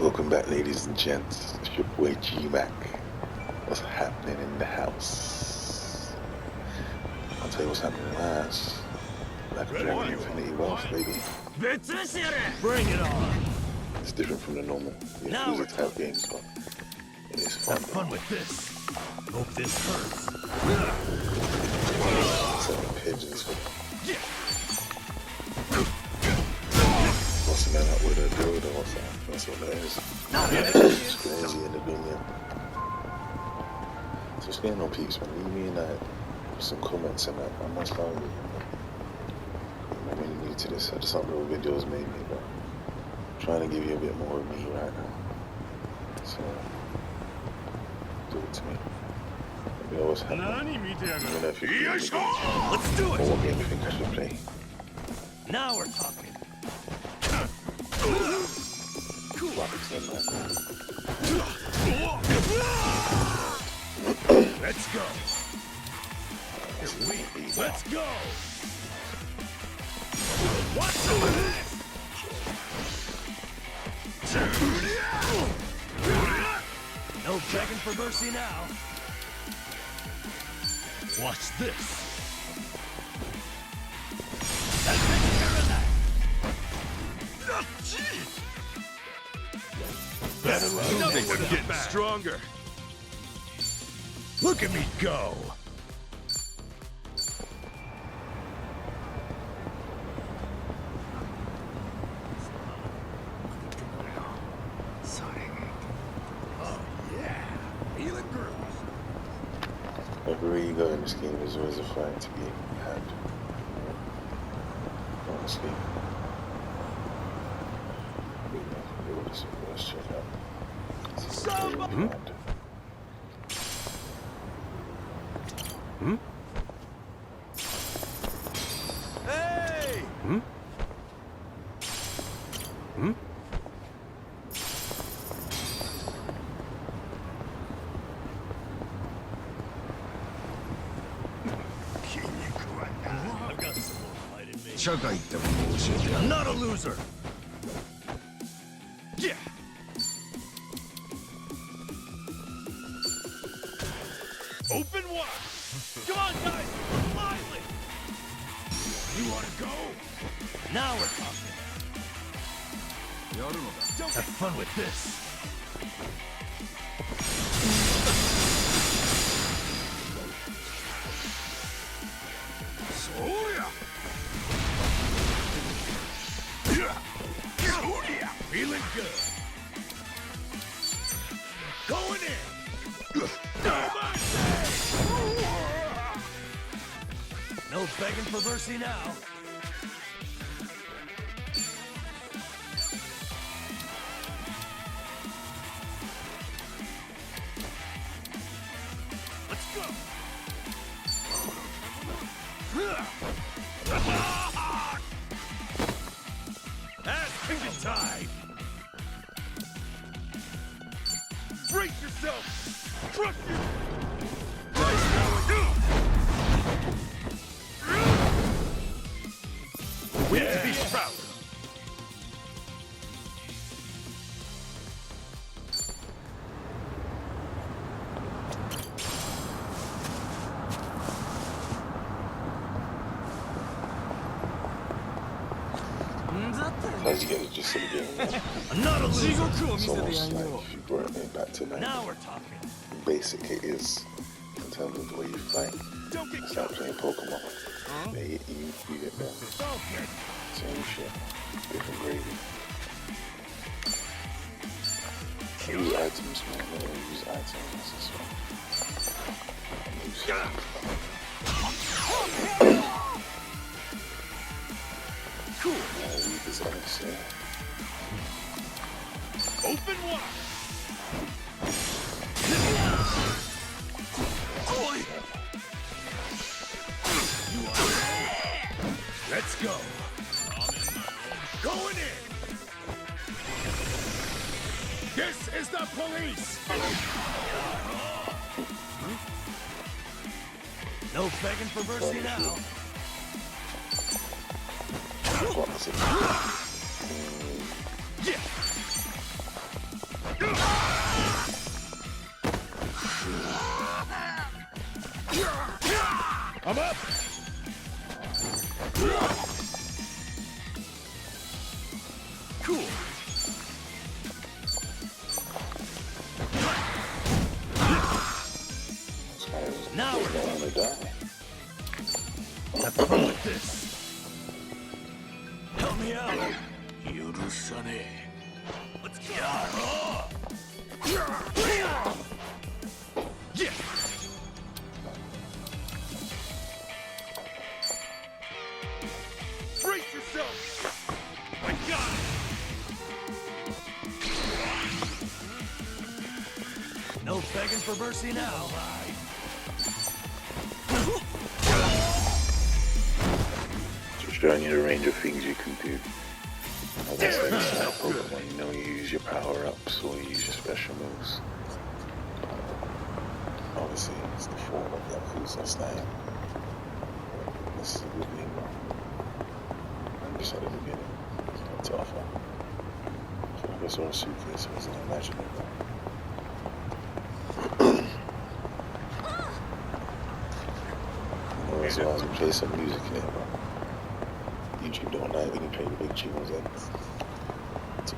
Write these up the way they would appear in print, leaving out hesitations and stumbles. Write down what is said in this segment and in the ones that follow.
Welcome back, ladies and gents. It's your boy Gmac. What's happening in the house? I'll tell you what's happening in the house. Like a Dragon Infinity Wealth, baby. Bring it on. It's different from the normal Yakuza type games, but it is fun. Have fun with this. Hope this hurts. Selling pigeons for busting that up with a dildo or something. That's what that is. It's crazy in the dunya. So what's going on, peeps, man? Leave me some comments and that. I'm not starting with I'm really new to this. I just upload videos maybe, but I'm trying to give you a bit more of me right now. So do it to me. Let me know what's happening. Let me know if you can. Let's do Or it. what game you think I should play. Now we're talking. Let's go. Let's go. What's this? No begging for mercy now. Watch this. That takes care of that. Better luck. Things are getting stronger. Look at me go. Everywhere you go in this game, there's always a fight to be had. Honestly. Let's check out. Hey! I've got some more fight in me. I'm not a loser. Yeah. Open wide. Come on, guys. Lively. You want to go? Now we're talking. Have fun with this. Feeling good. Going in. No begging for mercy now. Let's go. Ass can get tied. Brace yourself. Trust you. We need to be proud. How'd you get the gist of the game? I'm not a loser. It's almost like if you brought it back to like Now we're talking. basic it is in terms of the way you fight. Don't get It's like playing Pokemon. They hit you, you get them. Same shit. Different gravy. I use items, man. I use items as well. Cool. Read this ice, yeah. Open wide. Let's go. Going in. This is the police. No begging for mercy now. What was it? Yeah. I'm up. Cool. Now we're gonna die. have fun with this. Help me out. Let's go. Yeah. Brace yourself. I got it. No begging for mercy now. Just showing you the range of things you can do. As I said, it's like Pokemon, you know, you use your power-ups or you use your special moves. Obviously, it's the form of Yakuza style. This is a good thing, like I said at the beginning, it's not tougher. I feel like I saw a suitcase, it wasn't imaginable. You know, as long as we play some music in it, but YouTube don't like when you play the big tunes and to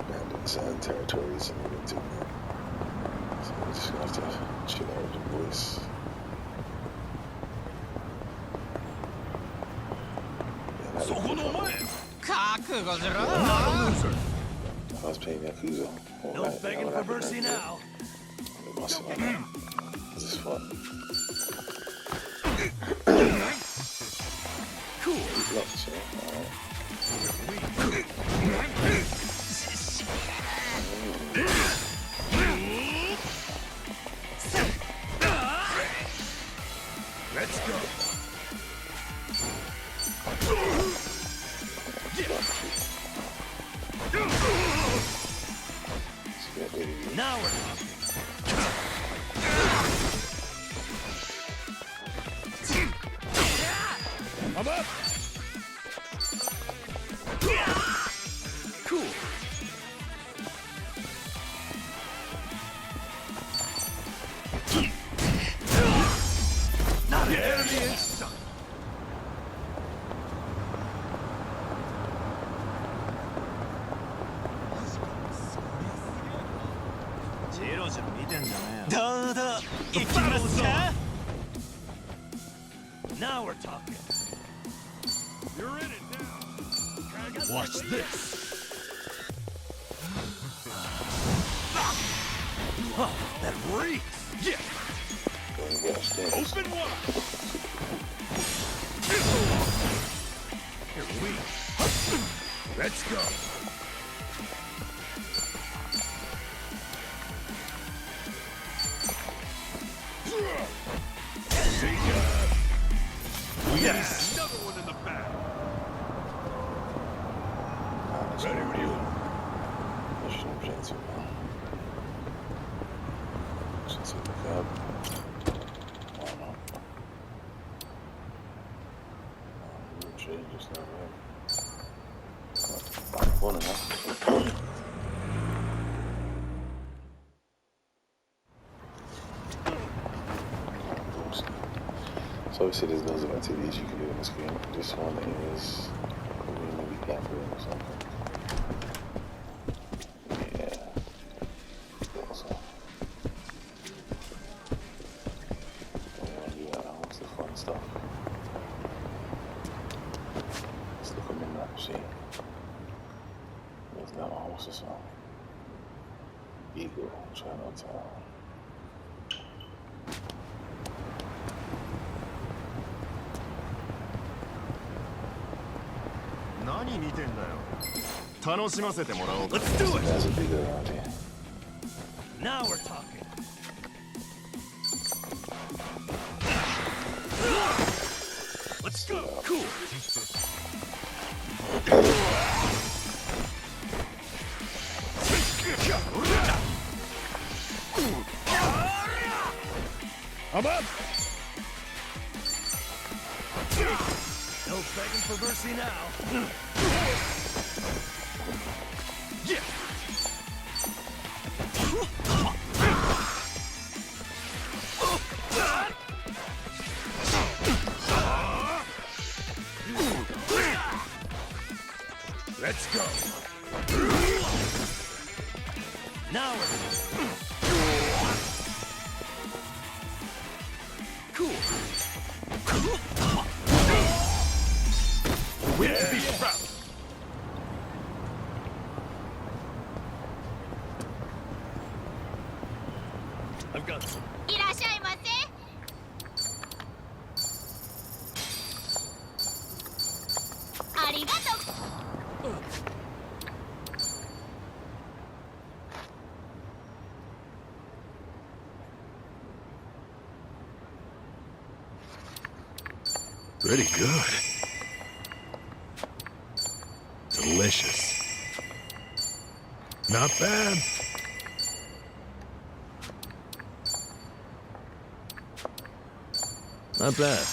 abandon certain territories and everything. So we're just gonna have to chill out with the voice. I was playing Yakuza. No begging for mercy now. This is fun. Cool. Lots, alright. Let's go. Now we're talking. I'm up. Cool. Not an enemy in sight. Now we're talking. You're in it now. Watch this. Oh, that reeks. Yeah. Open wide. Here we. Let's go. Yes. Another one in the back. Ready when you are. I shouldn't play too long. Should take the cab. Why not? We'll change just now, right? One enough. So obviously there's loads of activities you can do on the screen. This one is maybe platform or something. Yeah. So, we want to do that. What's the fun stuff? Let's look at the map, see. There's that one. What's this one? Eagle, Chinatown. Let's do it. There's a big around here. Now we're talking. Let's go. Cool. I'm up. No begging for mercy now. Yeah. Let's go. Now we're cool. Win to be proud. I've got some. いらっしゃいませ。ありがとう。Pretty good. Delicious. Not bad. Not bad.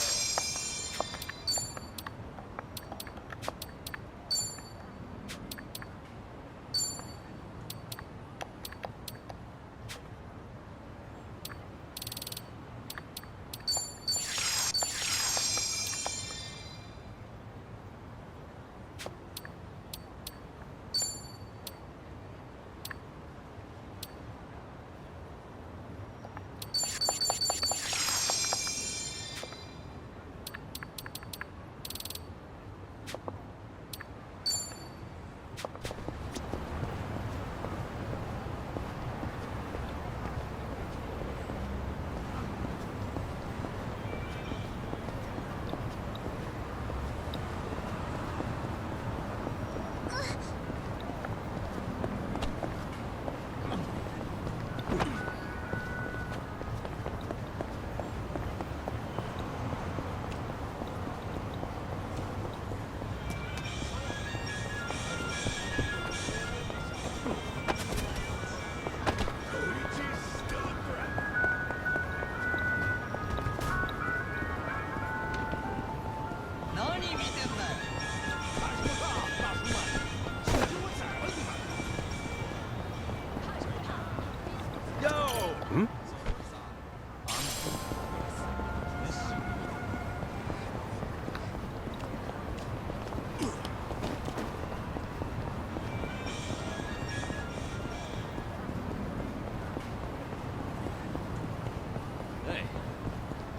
Hey,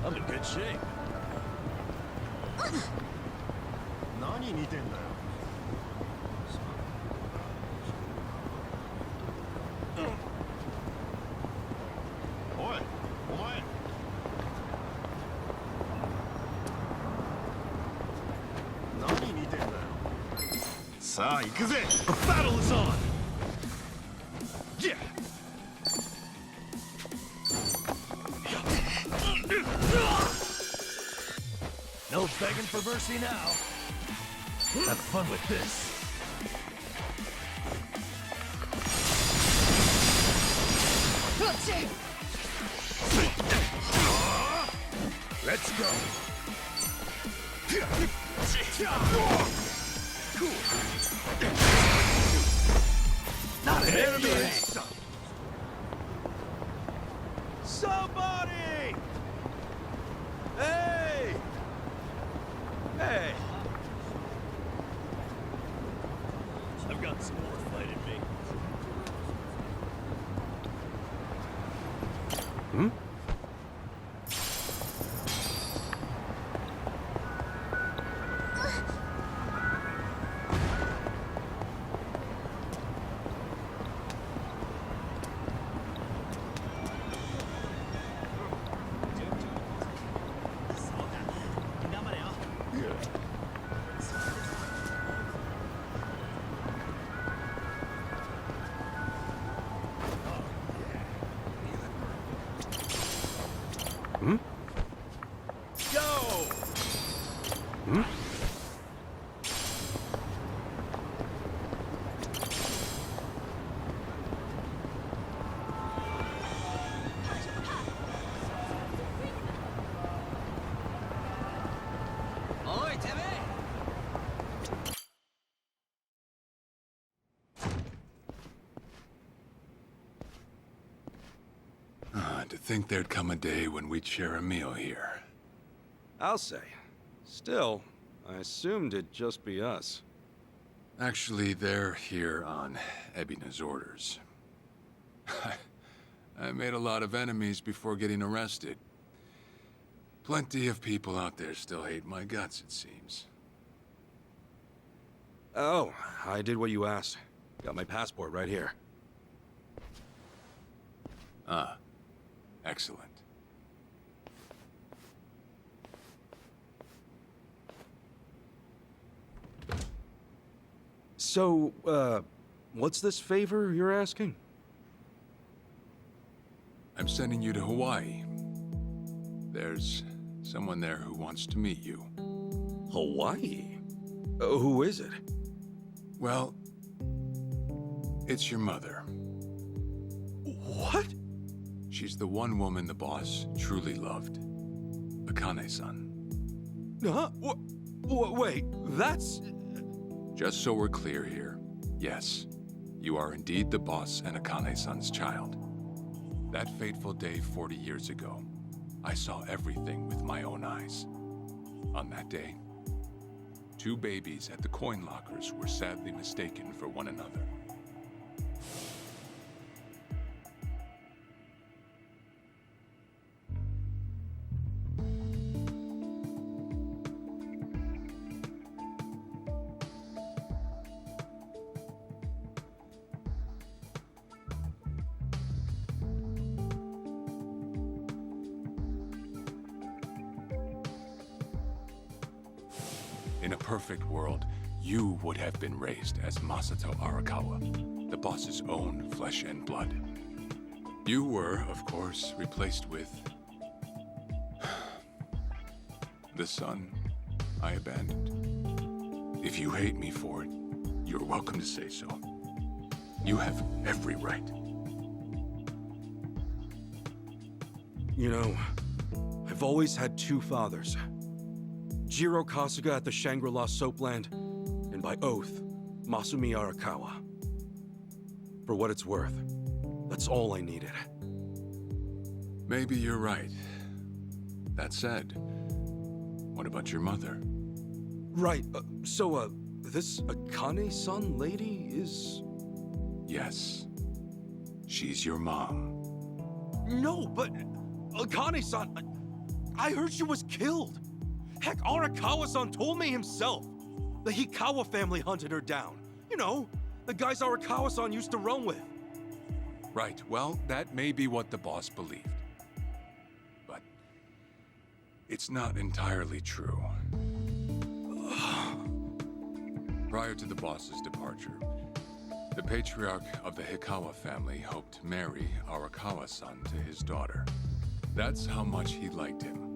I'm in good shape. 何見てんだよ。おい、お前。何見てんだよ。さあ行くぜ。 The battle is on! Yeah! No begging for mercy now. Have fun with this. Let's go. Cool. Not an enemy. Somebody! Hey! Hey! I've got some more fight in me. Hmm? To think there'd come a day when we'd share a meal here. I'll say. Still, I assumed it'd just be us. Actually, they're here on Ebina's orders. I made a lot of enemies before getting arrested. Plenty of people out there still hate my guts, it seems. Oh, I did what you asked. Got my passport right here. Ah, excellent. So, what's this favor you're asking? I'm sending you to Hawaii. There's someone there who wants to meet you. Hawaii? Who is it? Well, it's your mother. What? She's the one woman the boss truly loved. Akane-san. Huh? Wait, that's... Just so we're clear here, yes, you are indeed the boss and Akane-san's child. That fateful day 40 years ago, I saw everything with my own eyes. On that day, 2 babies at the coin lockers were sadly mistaken for one another. In a perfect world, you would have been raised as Masato Arakawa, the boss's own flesh and blood. You were, of course, replaced with... the son I abandoned. If you hate me for it, you're welcome to say so. You have every right. You know, I've always had 2 fathers. Jiro Kasuga at the Shangri-La Soapland, and by oath, Masumi Arakawa. For what it's worth, that's all I needed. Maybe you're right. That said, what about your mother? Right, so, this Akane-san lady is... Yes. She's your mom. No, but... Akane-san... I heard she was killed! Heck, Arakawa-san told me himself! The Hikawa family hunted her down. You know, the guys Arakawa-san used to run with. Right, well, that may be what the boss believed. But... it's not entirely true. Prior to the boss's departure, the patriarch of the Hikawa family hoped to marry Arakawa-san to his daughter. That's how much he liked him.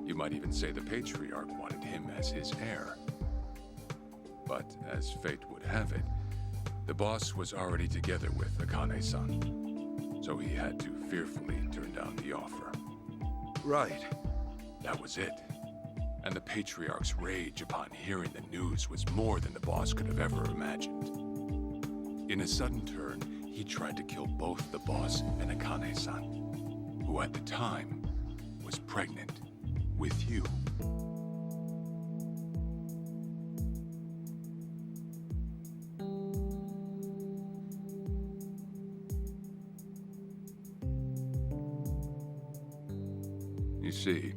You might even say the patriarch wanted him as his heir. But as fate would have it, the boss was already together with Akane-san, so he had to fearfully turn down the offer. Right. That was it. And the patriarch's rage upon hearing the news was more than the boss could have ever imagined. In a sudden turn, he tried to kill both the boss and Akane-san, who at the time was pregnant with you. You see,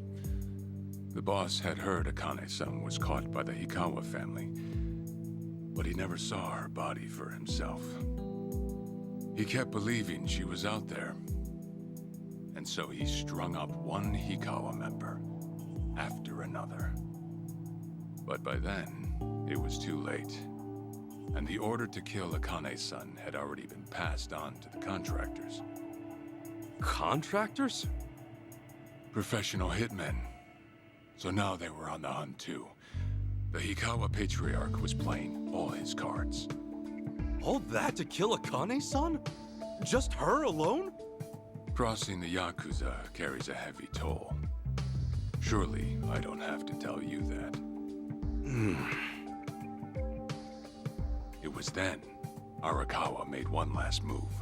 the boss had heard Akane-san was caught by the Hikawa family, but he never saw her body for himself. He kept believing she was out there, and so he strung up one Hikawa member after another. But by then, it was too late, and the order to kill Akane-san had already been passed on to the contractors. Contractors? Professional hitmen. So now they were on the hunt too. The Hikawa Patriarch was playing all his cards. All that to kill Akane-san? Just her alone? Crossing the Yakuza carries a heavy toll. Surely I don't have to tell you that. It was then Arakawa made one last move.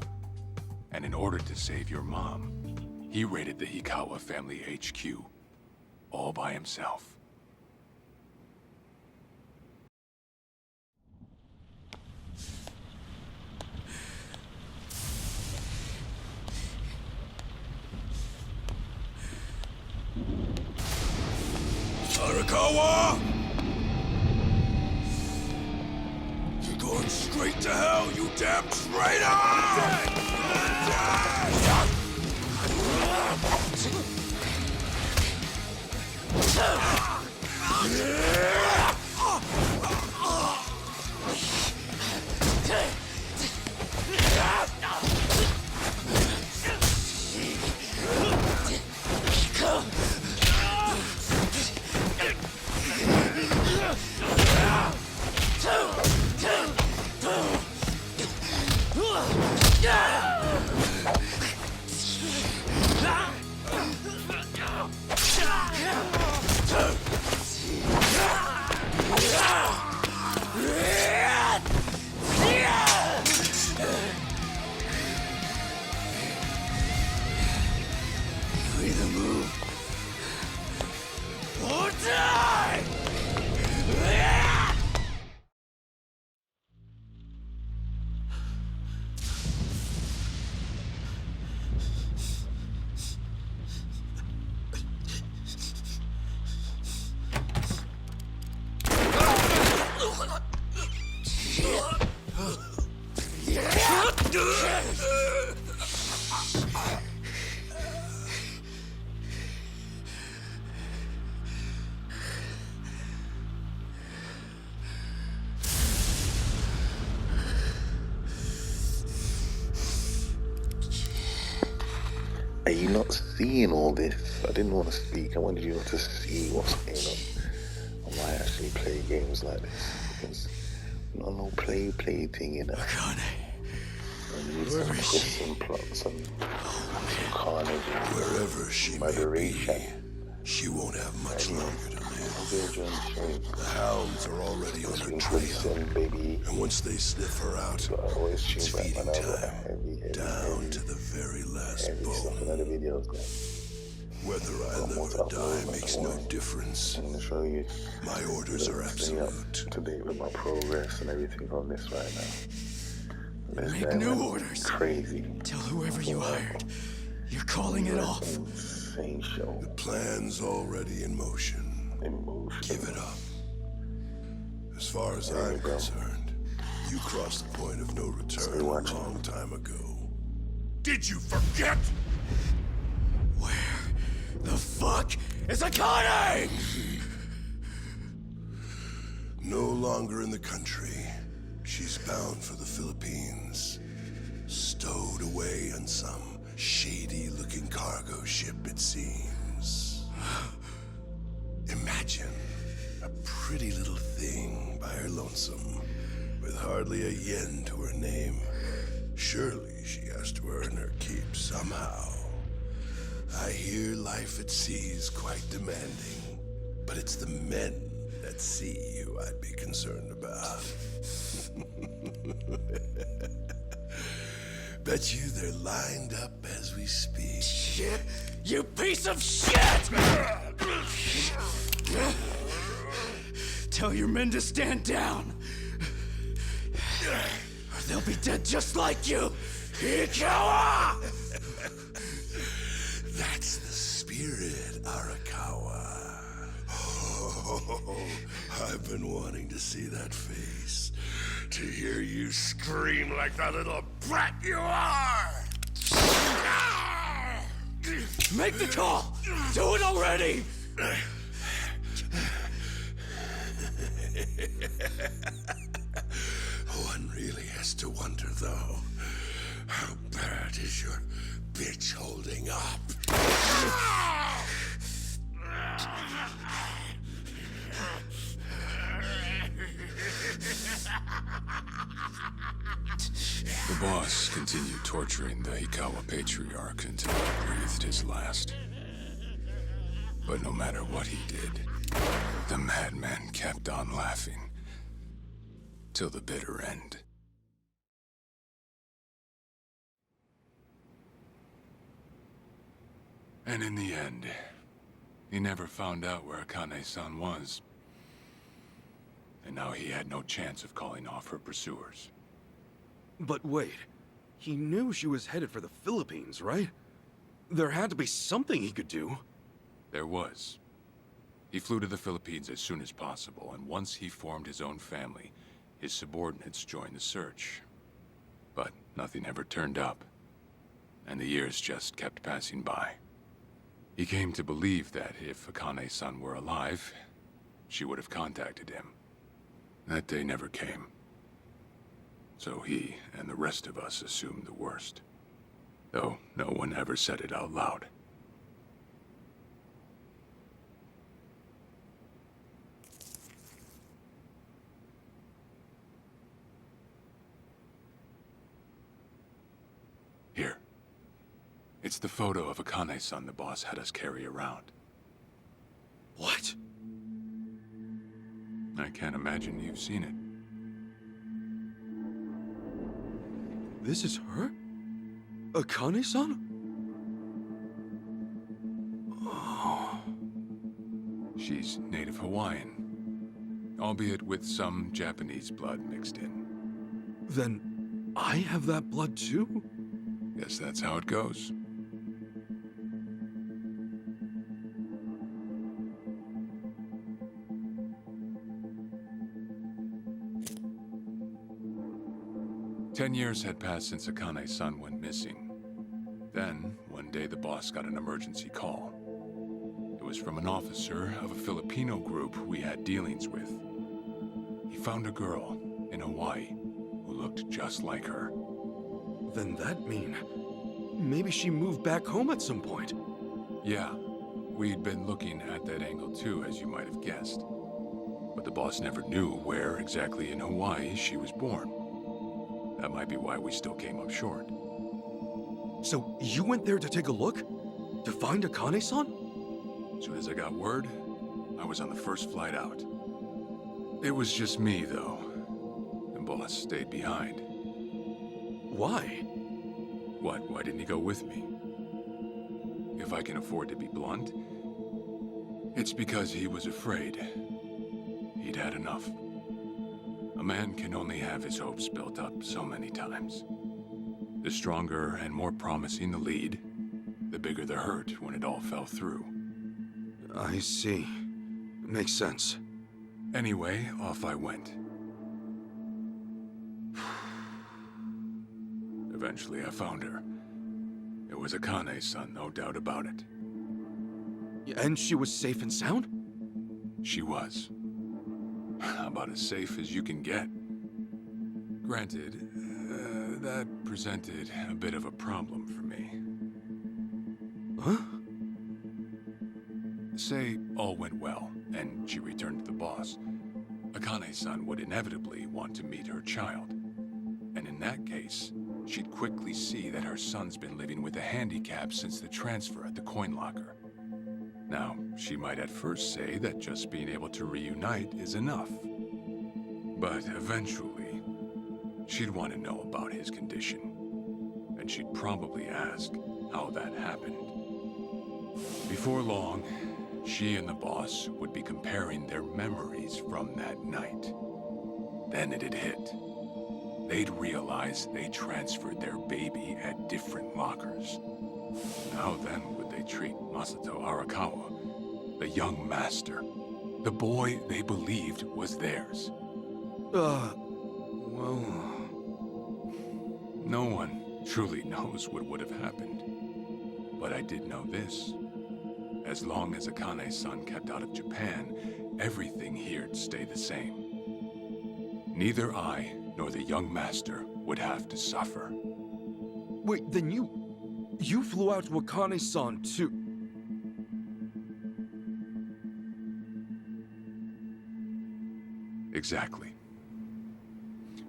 And in order to save your mom, He raided the Hikawa family HQ, all by himself. Arakawa! You're going straight to hell, you damn traitor! Are you not seeing all this? I didn't want to speak. I wanted you not to see what's going on. I might actually play games like this because not no play thing, you know. I need some twists and plots and some carnage and Wherever she may be, moderation. she won't have much longer to live. I'll build you on the street. The hounds are already on her Swing trail, baby. and once they sniff her out, So I always it's tune back feeding when I got time, heavy down to the very last stuff in bone. other videos there. Whether I Got more live to or die upload, makes don't no worry. difference. I'm gonna show you. My orders are Stay up absolute. to date with my progress and everything on this right now. This Make guy new went orders. Crazy. Tell whoever you hired, you're calling it off. Insane show. The plan's already in motion. Emotion. Give it up. As far as There you I'm go. concerned, you crossed the point of no Stay return a watching. long time ago. Did you forget? Where the fuck is Akane? No longer in the country. She's bound for the Philippines. Stowed away on some shady-looking cargo ship, it seems. Imagine a pretty little thing by her lonesome, with hardly a yen to her name. Surely she has to earn her keep somehow. I hear life at sea is quite demanding, but it's the men at sea who I'd be concerned about. Bet you they're lined up as we speak. Shit, you piece of shit! Tell your men to stand down, or they'll be dead just like you. Hikawa! That's the spirit, Arakawa. Oh, I've been wanting to see that face. To hear you scream like the little brat you are! Make the call! Do it already! One really has to wonder, though, how bad is your bitch holding up? The boss continued torturing the Hikawa patriarch until he breathed his last. But no matter what he did, the madman kept on laughing. Till the bitter end. And in the end, he never found out where Akane-san was. And now he had no chance of calling off her pursuers. But wait, he knew she was headed for the Philippines, right? There had to be something he could do. There was. He flew to the Philippines as soon as possible, and once he formed his own family, his subordinates joined the search. But nothing ever turned up, and the years just kept passing by. He came to believe that if Akane-san were alive, she would have contacted him. That day never came. So he and the rest of us assumed the worst. Though no one ever said it out loud. Here. It's the photo of Akane-san the boss had us carry around. What? I can't imagine you've seen it. This is her? Akane-san? Oh. She's native Hawaiian, albeit with some Japanese blood mixed in. Then I have that blood too? Guess that's how it goes. Ten years had passed since Akane-san went missing. Then, one day the boss got an emergency call. It was from an officer of a Filipino group we had dealings with. He found a girl in Hawaii who looked just like her. Then that mean maybe she moved back home at some point. Yeah, we'd been looking at that angle too, as you might have guessed. But the boss never knew where exactly in Hawaii she was born. That might be why we still came up short. So you went there to take a look? To find Akane-san? As soon as I got word, I was on the first flight out. It was just me, though. The boss stayed behind. Why? What? Why didn't he go with me? If I can afford to be blunt, it's because he was afraid. He'd had enough. A man can only have his hopes built up so many times. The stronger and more promising the lead, the bigger the hurt when it all fell through. I see. Makes sense. Anyway, off I went. Eventually, I found her. It was Akane-san, no doubt about it. And she was safe and sound? She was. About as safe as you can get. Granted, that presented a bit of a problem for me. Huh? Say all went well, and she returned to the boss. Akane-san would inevitably want to meet her child. And in that case, she'd quickly see that her son's been living with a handicap since the transfer at the coin locker. Now, she might at first say that just being able to reunite is enough. But eventually, she'd want to know about his condition. And she'd probably ask how that happened. Before long, she and the boss would be comparing their memories from that night. Then it'd hit. They'd realize they transferred their baby at different lockers. How then would they treat Masato Arakawa, the young master, the boy they believed was theirs? Well... No one truly knows what would have happened. But I did know this. As long as Akane-san kept out of Japan, everything here'd stay the same. Neither I nor the young master would have to suffer. Wait, then you flew out to Akane-san too? Exactly.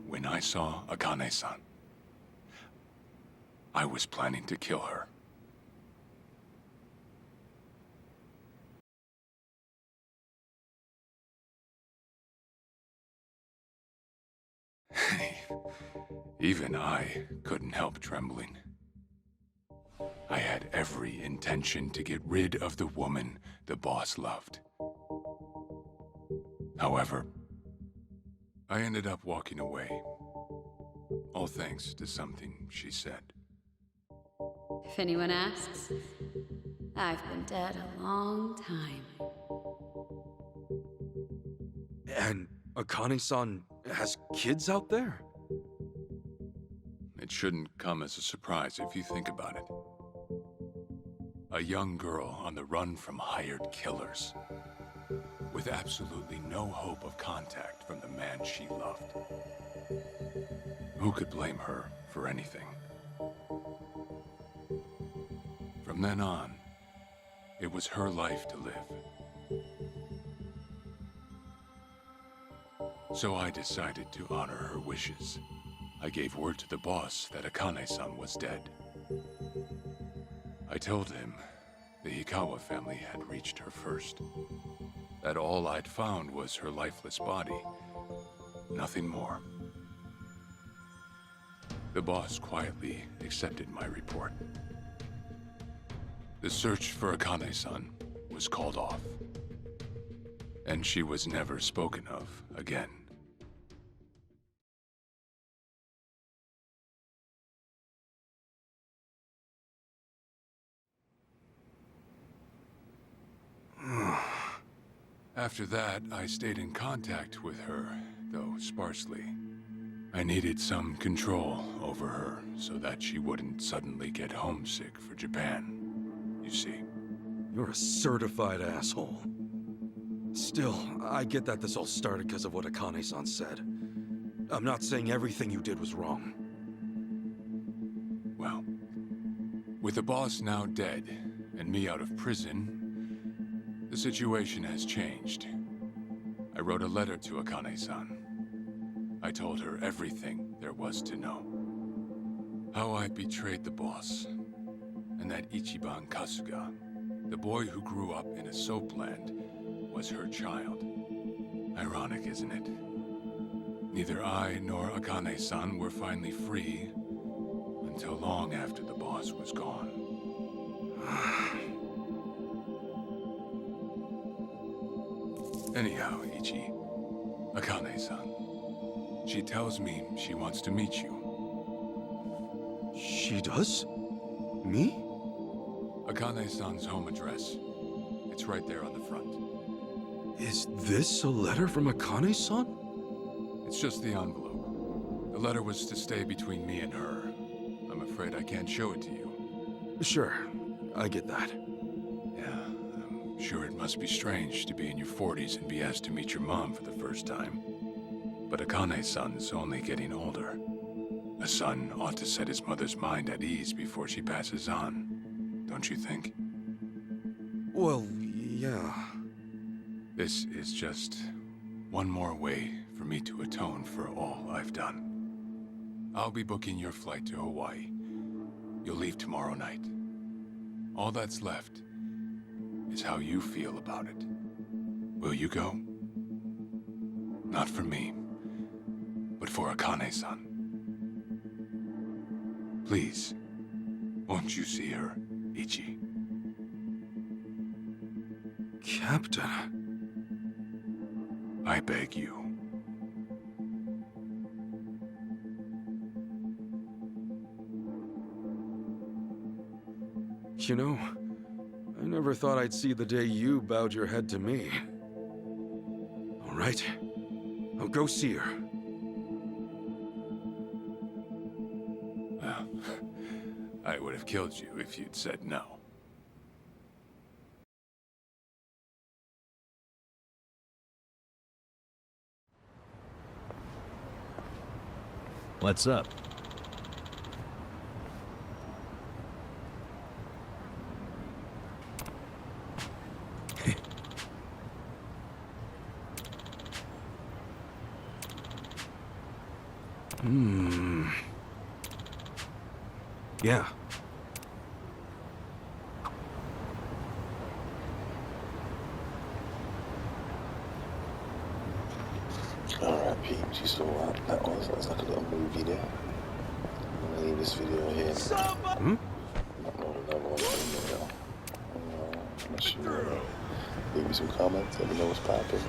When I saw Akane-san, I was planning to kill her. Even I couldn't help trembling. I had every intention to get rid of the woman the boss loved. However, I ended up walking away, all thanks to something she said. If anyone asks, I've been dead a long time. And Akane-san has kids out there? It shouldn't come as a surprise if you think about it. A young girl on the run from hired killers, with absolutely no hope of contact from the man she loved. Who could blame her for anything? From then on, it was her life to live. So I decided to honor her wishes. I gave word to the boss that Akane-san was dead. I told him the Hikawa family had reached her first. That all I'd found was her lifeless body. Nothing more. The boss quietly accepted my report. The search for Akane-san was called off. And she was never spoken of again. After that, I stayed in contact with her, though sparsely. I needed some control over her so that she wouldn't suddenly get homesick for Japan, you see. You're a certified asshole. Still, I get that this all started because of what Akane-san said. I'm not saying everything you did was wrong. Well, with the boss now dead and me out of prison, the situation has changed. I wrote a letter to Akane-san. I told her everything there was to know. How I betrayed the boss, and that Ichiban Kasuga, the boy who grew up in a soapland, was her child. Ironic, isn't it? Neither I nor Akane-san were finally free until long after the boss was gone. Anyhow, Ichi, Akane-san, she tells me she wants to meet you. She does? Me? Akane-san's home address. It's right there on the front. Is this a letter from Akane-san? It's just the envelope. The letter was to stay between me and her. I'm afraid I can't show it to you. Sure, I get that. Yeah, I'm sure it must be strange to be in your 40s and be asked to meet your mom for the first time. But Akane-san's only getting older. A son ought to set his mother's mind at ease before she passes on, don't you think? Well, yeah. This is just one more way for me to atone for all I've done. I'll be booking your flight to Hawaii. You'll leave tomorrow night. All that's left is how you feel about it. Will you go? Not for me, but for Akane-san. Please, won't you see her, Ichi? Captain. I beg you. You know, I never thought I'd see the day you bowed your head to me. All right, I'll go see her. Well, I would have killed you if you'd said no. What's up? Yeah. Alright, Pete, you saw what that was? That was like a little movie there. I'm gonna leave this video here. Hmm? Upload another Leave me some comments. Let me know what's popping.